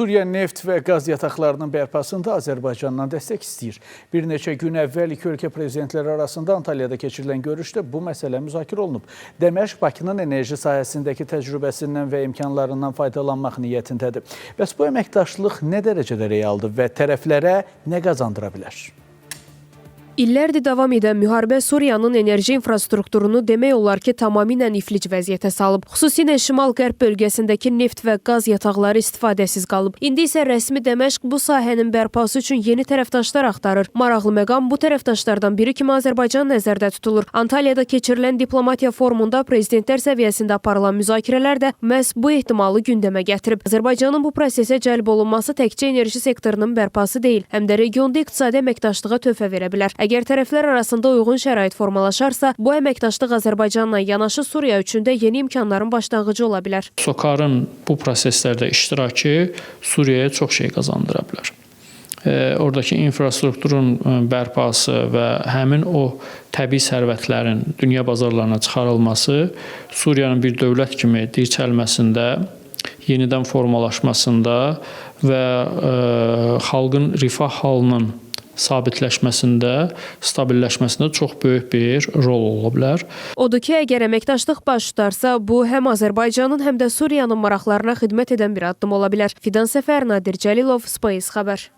Suriya neft və qaz yataqlarının bərpasında Azərbaycandan dəstək istəyir. Bir neçə gün əvvəl iki ölkə prezidentləri arasında Antalyada keçirilən görüşdə bu məsələ müzakirə olunub. Dəməşq Bakının enerji sahəsindəki təcrübəsindən və imkanlarından faydalanmaq niyyətindədir. Bəs bu əməkdaşlıq nə dərəcədə realdır və tərəflərə nə qazandıra bilər? İllərdir davam edən müharibə Suriyanın enerji infrastrukturunu demək olar ki, tamamilə iflic vəziyyətə salıb. Xüsusilə şimal-qərb bölgəsindəki neft və qaz yataqları istifadəsiz qalıb. İndi isə rəsmi Dəməşq bu sahənin bərpası üçün yeni tərəfdaşlar axtarır. Maraqlı məqam bu tərəfdaşlardan biri kimi Azərbaycan nəzərdə tutulur. Antalyada keçirilən diplomatiya forumunda prezidentlər səviyyəsində aparılan müzakirələr də məhz bu ehtimalı gündəmə gətirib. Azərbaycanın bu prosesə cəlb olunması təkcə enerji sektorunun bərpası deyil, həm də regionda iqtisadi əməkdaşlığa töhfə verə bilər. Əgər tərəflər arasında uyğun şərait formalaşarsa, bu əməkdaşlıq Azərbaycanla yanaşı Suriya üçün də yeni imkanların başlanğıcı ola bilər. SOCAR-ın bu proseslərdə iştirakı Suriyaya çox şey qazandıra bilər. Oradakı infrastrukturun bərpası və həmin o təbii sərvətlərin dünya bazarlarına çıxarılması Suriyanın bir dövlət kimi dirçəlməsində, yenidən formalaşmasında və xalqın rifah halının sabitləşməsində, stabilləşməsində çox böyük bir rol ola bilər. Odur ki, əgər əməkdaşlıq baş tutarsa, bu həm Azərbaycanın, həm də Suriyanın maraqlarına xidmət edən bir addım ola bilər. Fidan Səfər, Nadir Cəlilov, Space xəbər.